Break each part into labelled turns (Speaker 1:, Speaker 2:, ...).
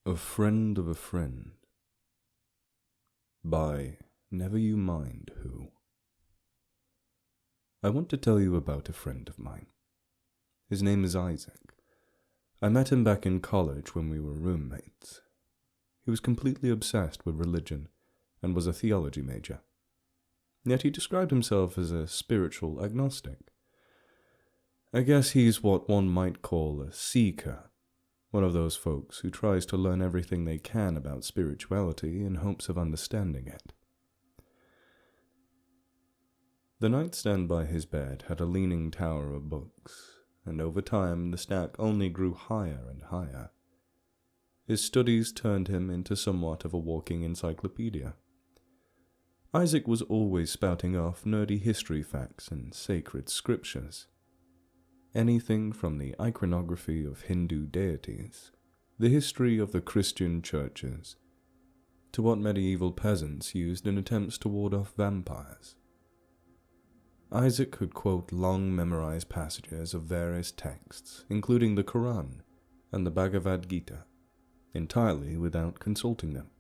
Speaker 1: A Friend of a Friend by Never You Mind Who. I want to tell you about a friend of mine. His name is Isaac. I met him back in college when we were roommates. He was completely obsessed with religion and was a theology major. Yet he described himself as a spiritual agnostic. I guess he's what one might call a seeker. One of those folks who tries to learn everything they can about spirituality in hopes of understanding it. The nightstand by his bed had a leaning tower of books, and over time the stack only grew higher and higher. His studies turned him into somewhat of a walking encyclopedia. Isaac was always spouting off nerdy history facts and sacred scriptures. Anything from the iconography of Hindu deities, the history of the Christian churches, to what medieval peasants used in attempts to ward off vampires. Isaac could quote long memorized passages of various texts, including the Quran and the Bhagavad Gita, entirely without consulting them.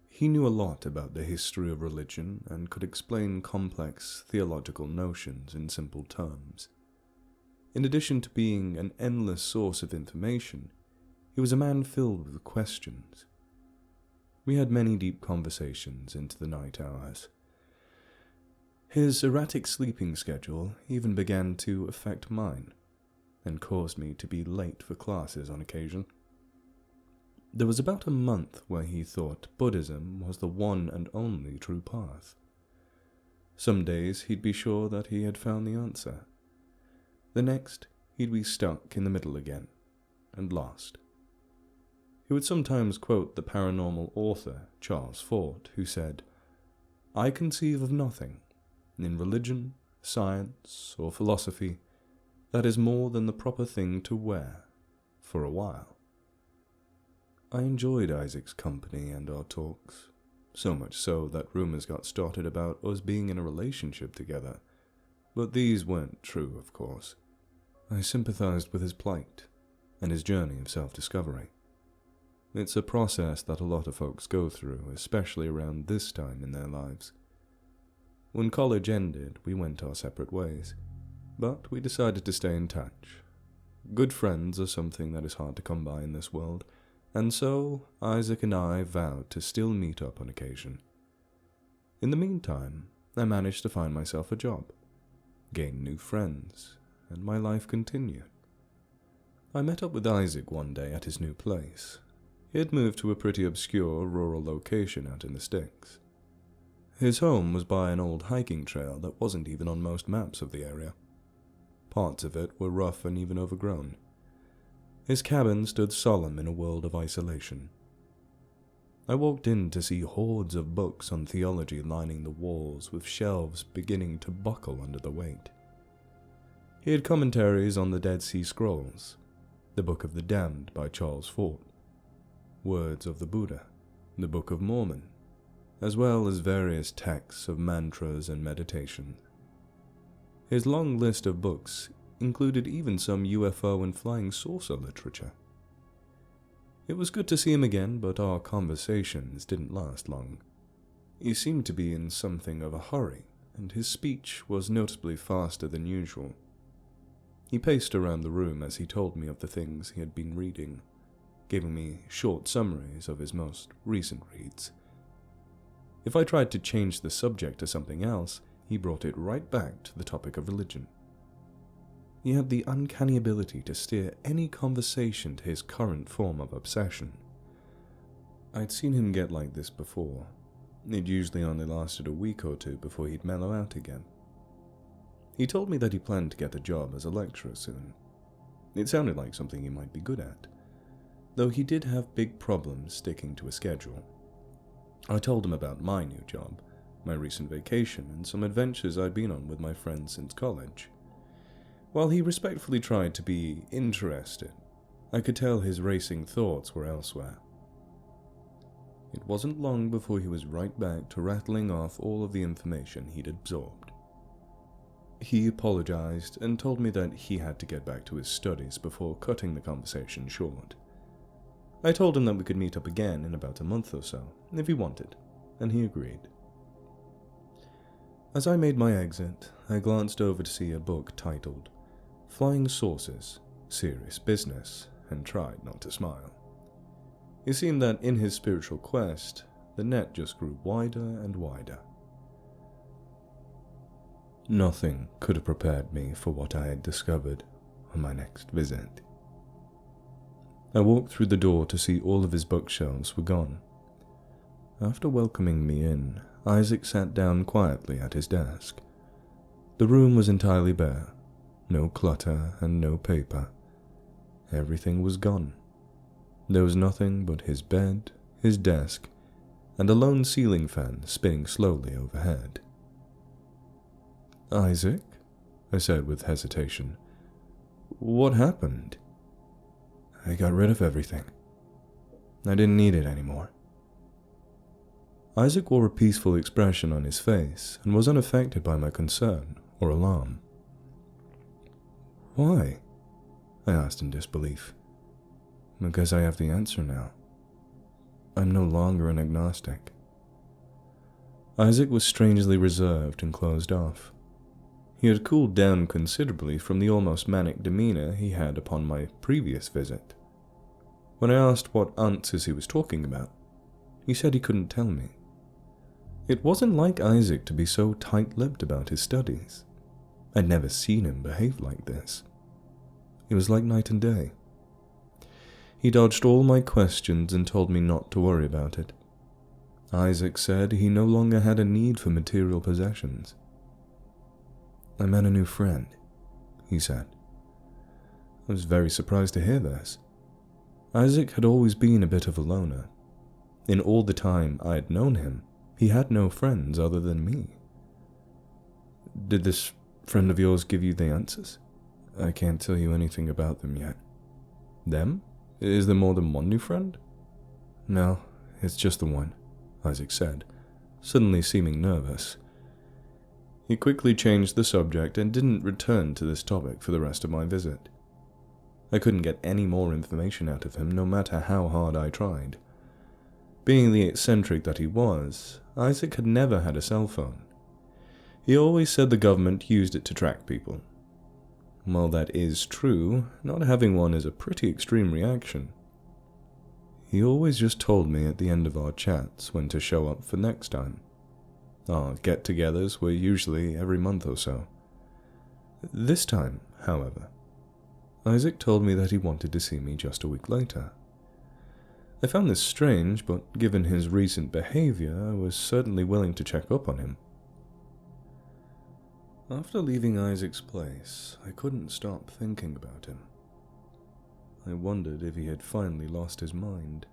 Speaker 1: He knew a lot about the history of religion and could explain complex theological notions in simple terms. In addition to being an endless source of information, he was a man filled with questions. We had many deep conversations into the night hours. His erratic sleeping schedule even began to affect mine, and caused me to be late for classes on occasion. There was about a month where he thought Buddhism was the one and only true path. Some days he'd be sure that he had found the answer. The next, he'd be stuck in the middle again, and lost. He would sometimes quote the paranormal author Charles Fort, who said, "I conceive of nothing, in religion, science, or philosophy, that is more than the proper thing to wear, for a while." I enjoyed Isaac's company and our talks, so much so that rumors got started about us being in a relationship together, but these weren't true, of course. I sympathized with his plight and his journey of self-discovery. It's a process that a lot of folks go through, especially around this time in their lives. When college ended, we went our separate ways, but we decided to stay in touch. Good friends are something that is hard to come by in this world, and so Isaac and I vowed to still meet up on occasion. In the meantime, I managed to find myself a job, gain new friends, and my life continued. I met up with Isaac one day at his new place. He had moved to a pretty obscure rural location out in the sticks. His home was by an old hiking trail that wasn't even on most maps of the area. Parts of it were rough and even overgrown. His cabin stood solemn in a world of isolation. I walked in to see hordes of books on theology lining the walls, with shelves beginning to buckle under the weight. He had commentaries on the Dead Sea Scrolls, the Book of the Damned by Charles Fort, Words of the Buddha, the Book of Mormon, as well as various texts of mantras and meditation. His long list of books included even some UFO and flying saucer literature. It was good to see him again, but our conversations didn't last long. He seemed to be in something of a hurry, and his speech was noticeably faster than usual. He paced around the room as he told me of the things he had been reading, giving me short summaries of his most recent reads. If I tried to change the subject to something else, he brought it right back to the topic of religion. He had the uncanny ability to steer any conversation to his current form of obsession. I'd seen him get like this before. It usually only lasted a week or two before he'd mellow out again. He told me that he planned to get a job as a lecturer soon. It sounded like something he might be good at, though he did have big problems sticking to a schedule. I told him about my new job, my recent vacation, and some adventures I'd been on with my friends since college. While he respectfully tried to be interested, I could tell his racing thoughts were elsewhere. It wasn't long before he was right back to rattling off all of the information he'd absorbed. He apologized and told me that he had to get back to his studies before cutting the conversation short. I told him that we could meet up again in about a month or so, if he wanted, and he agreed. As I made my exit, I glanced over to see a book titled Flying Saucers, Serious Business, and tried not to smile. It seemed that in his spiritual quest, the net just grew wider and wider. Nothing could have prepared me for what I had discovered on my next visit. I walked through the door to see all of his bookshelves were gone. After welcoming me in, Isaac sat down quietly at his desk. The room was entirely bare, no clutter and no paper. Everything was gone. There was nothing but his bed, his desk, and a lone ceiling fan spinning slowly overhead. "Isaac?" I said with hesitation. "What happened?" "I got rid of everything. I didn't need it anymore." Isaac wore a peaceful expression on his face and was unaffected by my concern or alarm. "Why?" I asked in disbelief. "Because I have the answer now. I'm no longer an agnostic." Isaac was strangely reserved and closed off. He had cooled down considerably from the almost manic demeanor he had upon my previous visit. When I asked what answers he was talking about, he said he couldn't tell me. It wasn't like Isaac to be so tight-lipped about his studies. I'd never seen him behave like this. It was like night and day. He dodged all my questions and told me not to worry about it. Isaac said he no longer had a need for material possessions. "I met a new friend," he said. I was very surprised to hear this. Isaac had always been a bit of a loner. In all the time I had known him, he had no friends other than me. "Did this friend of yours give you the answers?" "I can't tell you anything about them yet." "Them? Is there more than one new friend?" "No, it's just the one," Isaac said, suddenly seeming nervous. He quickly changed the subject and didn't return to this topic for the rest of my visit. I couldn't get any more information out of him, no matter how hard I tried. Being the eccentric that he was, Isaac had never had a cell phone. He always said the government used it to track people. While that is true, not having one is a pretty extreme reaction. He always just told me at the end of our chats when to show up for next time. Our get-togethers were usually every month or so. This time, however, Isaac told me that he wanted to see me just a week later. I found this strange, but given his recent behavior, I was certainly willing to check up on him. After leaving Isaac's place, I couldn't stop thinking about him. I wondered if he had finally lost his mind.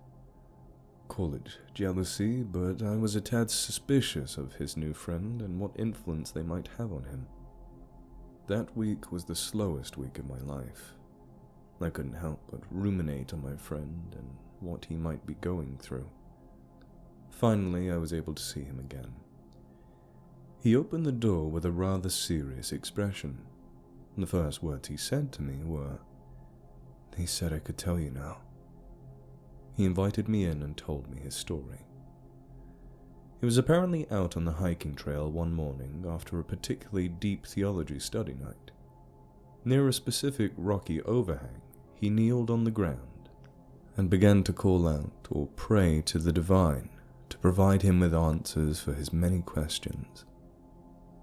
Speaker 1: Call it jealousy, but I was a tad suspicious of his new friend and what influence they might have on him. That week was the slowest week of my life. I couldn't help but ruminate on my friend and what he might be going through. Finally, I was able to see him again. He opened the door with a rather serious expression. The first words he said to me were, "He said I could tell you now." He invited me in and told me his story. He was apparently out on the hiking trail one morning after a particularly deep theology study night. Near a specific rocky overhang, he kneeled on the ground and began to call out or pray to the divine to provide him with answers for his many questions.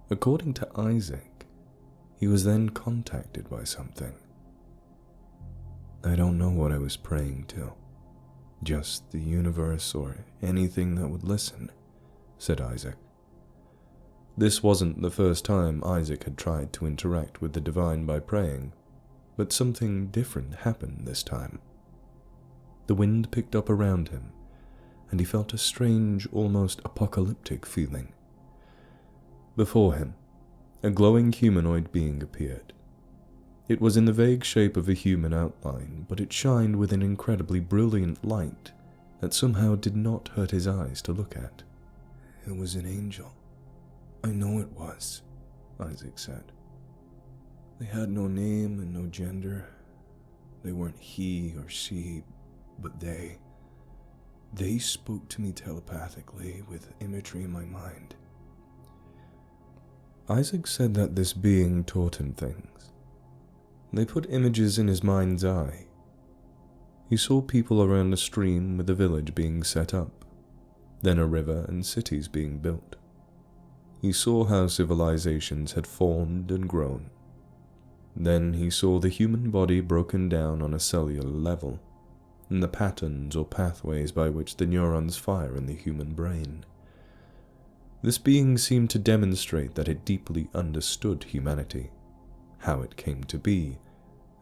Speaker 1: According to Isaac, he was then contacted by something. I don't know what I was praying to. Just the universe or anything that would listen, said Isaac. This wasn't the first time Isaac had tried to interact with the divine by praying, but something different happened this time. The wind picked up around him, and he felt a strange, almost apocalyptic feeling. Before him, a glowing humanoid being appeared. It was in the vague shape of a human outline, but it shined with an incredibly brilliant light that somehow did not hurt his eyes to look at. It was an angel. I know it was, Isaac said. They had no name and no gender. They weren't he or she, but they spoke to me telepathically with imagery in my mind. Isaac said that this being taught him things. They put images in his mind's eye. He saw people around a stream with a village being set up, then a river and cities being built. He saw how civilizations had formed and grown. Then he saw the human body broken down on a cellular level, and the patterns or pathways by which the neurons fire in the human brain. This being seemed to demonstrate that it deeply understood humanity, how it came to be,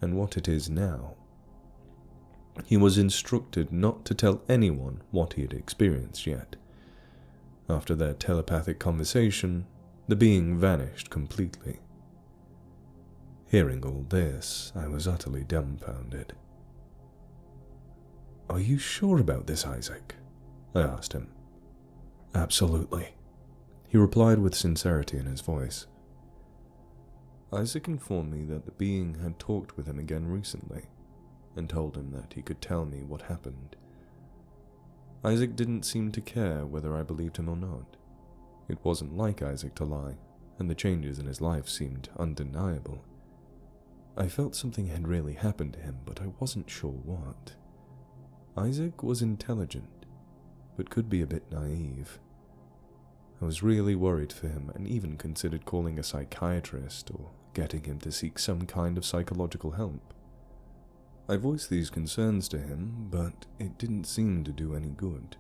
Speaker 1: and what it is now. He was instructed not to tell anyone what he had experienced yet. After their telepathic conversation, the being vanished completely. Hearing all this, I was utterly dumbfounded. "Are you sure about this, Isaac?" I asked him. "Absolutely," he replied with sincerity in his voice. Isaac informed me that the being had talked with him again recently, and told him that he could tell me what happened. Isaac didn't seem to care whether I believed him or not. It wasn't like Isaac to lie, and the changes in his life seemed undeniable. I felt something had really happened to him, but I wasn't sure what. Isaac was intelligent, but could be a bit naive. I was really worried for him and even considered calling a psychiatrist or getting him to seek some kind of psychological help. I voiced these concerns to him, but it didn't seem to do any good.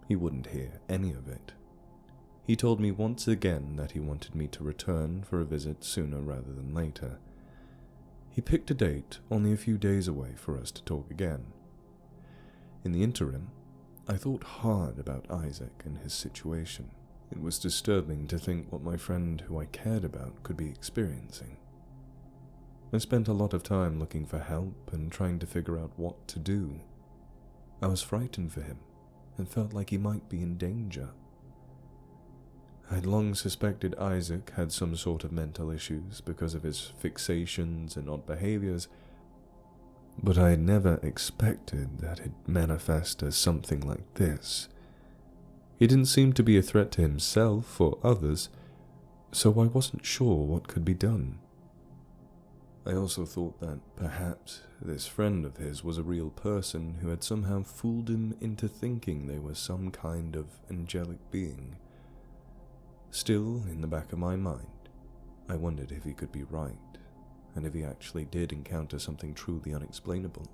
Speaker 1: He wouldn't hear any of it. He told me once again that he wanted me to return for a visit sooner rather than later. He picked a date only a few days away for us to talk again. In the interim, I thought hard about Isaac and his situation. It was disturbing to think what my friend who I cared about could be experiencing. I spent a lot of time looking for help and trying to figure out what to do. I was frightened for him and felt like he might be in danger. I had long suspected Isaac had some sort of mental issues because of his fixations and odd behaviors, but I had never expected that it'd manifest as something like this. He didn't seem to be a threat to himself or others, so I wasn't sure what could be done. I also thought that perhaps this friend of his was a real person who had somehow fooled him into thinking they were some kind of angelic being. Still, in the back of my mind, I wondered if he could be right, and if he actually did encounter something truly unexplainable.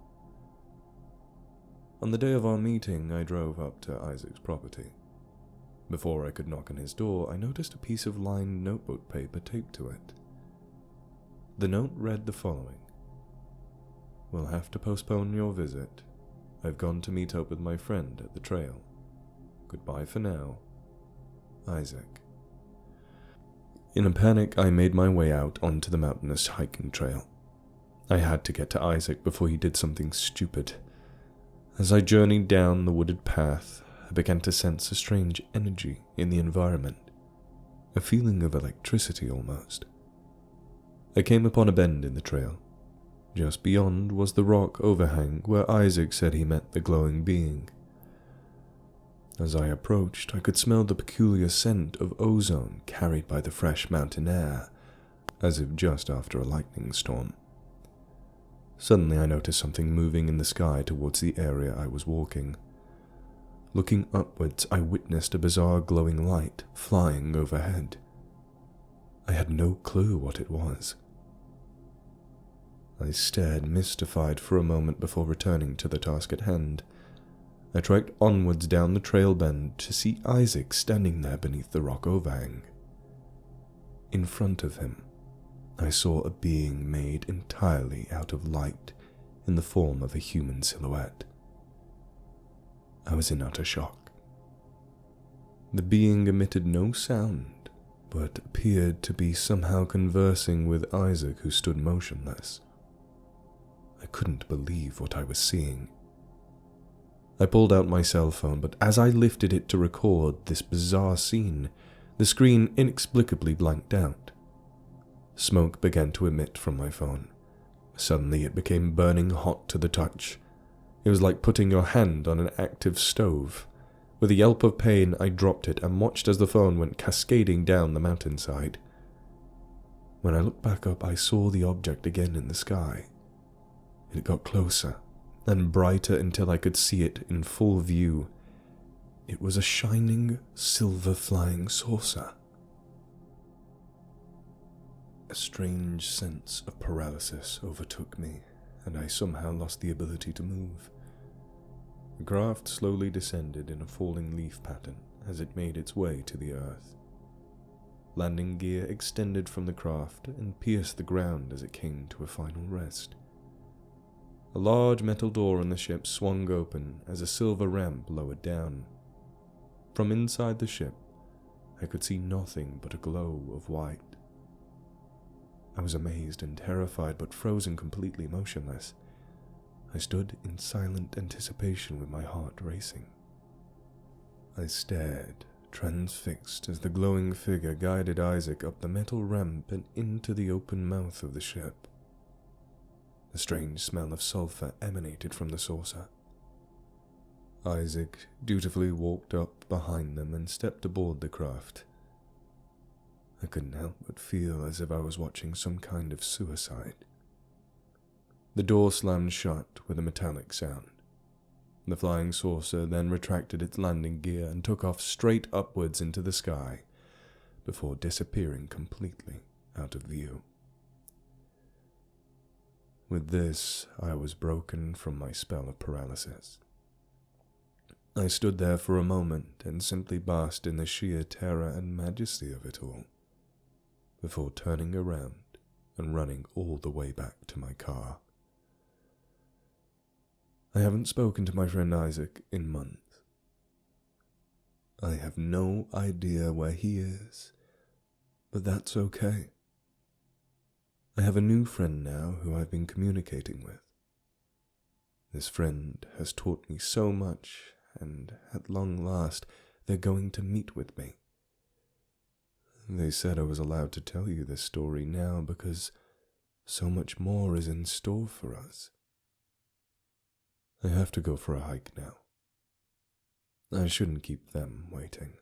Speaker 1: On the day of our meeting, I drove up to Isaac's property. Before I could knock on his door, I noticed a piece of lined notebook paper taped to it. The note read the following: "We'll have to postpone your visit. I've gone to meet up with my friend at the trail. Goodbye for now. Isaac." In a panic, I made my way out onto the mountainous hiking trail. I had to get to Isaac before he did something stupid. As I journeyed down the wooded path, I began to sense a strange energy in the environment, a feeling of electricity almost. I came upon a bend in the trail. Just beyond was the rock overhang where Isaac said he met the glowing being. As I approached, I could smell the peculiar scent of ozone carried by the fresh mountain air, as if just after a lightning storm. Suddenly I noticed something moving in the sky towards the area I was walking. Looking upwards, I witnessed a bizarre glowing light flying overhead. I had no clue what it was. I stared mystified for a moment before returning to the task at hand. I trekked onwards down the trail bend to see Isaac standing there beneath the rock overhang. In front of him, I saw a being made entirely out of light in the form of a human silhouette. I was in utter shock. The being emitted no sound, but appeared to be somehow conversing with Isaac, who stood motionless. I couldn't believe what I was seeing. I pulled out my cell phone, but as I lifted it to record this bizarre scene, the screen inexplicably blanked out. Smoke began to emit from my phone. Suddenly it became burning hot to the touch. It was like putting your hand on an active stove. With a yelp of pain, I dropped it and watched as the phone went cascading down the mountainside. When I looked back up, I saw the object again in the sky. It got closer and brighter until I could see it in full view. It was a shining silver flying saucer. A strange sense of paralysis overtook me, and I somehow lost the ability to move. The craft slowly descended in a falling leaf pattern as it made its way to the earth. Landing gear extended from the craft and pierced the ground as it came to a final rest. A large metal door in the ship swung open as a silver ramp lowered down. From inside the ship, I could see nothing but a glow of white. I was amazed and terrified, but frozen completely motionless. I stood in silent anticipation with my heart racing. I stared, transfixed, as the glowing figure guided Isaac up the metal ramp and into the open mouth of the ship. A strange smell of sulfur emanated from the saucer. Isaac dutifully walked up behind them and stepped aboard the craft. I couldn't help but feel as if I was watching some kind of suicide. The door slammed shut with a metallic sound. The flying saucer then retracted its landing gear and took off straight upwards into the sky, before disappearing completely out of view. With this, I was broken from my spell of paralysis. I stood there for a moment and simply basked in the sheer terror and majesty of it all, before turning around and running all the way back to my car. I haven't spoken to my friend Isaac in months. I have no idea where he is, but that's okay. I have a new friend now who I've been communicating with. This friend has taught me so much, and at long last they're going to meet with me. They said I was allowed to tell you this story now because so much more is in store for us. I have to go for a hike now. I shouldn't keep them waiting.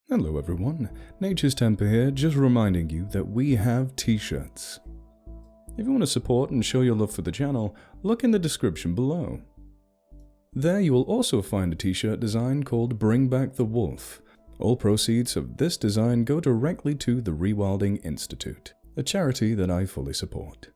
Speaker 1: Hello everyone, Nature's Temper here, just reminding you that we have t-shirts. If you want to support and show your love for the channel, look in the description below. There you will also find a t-shirt design called Bring Back the Wolf. All proceeds of this design go directly to the Rewilding Institute, a charity that I fully support.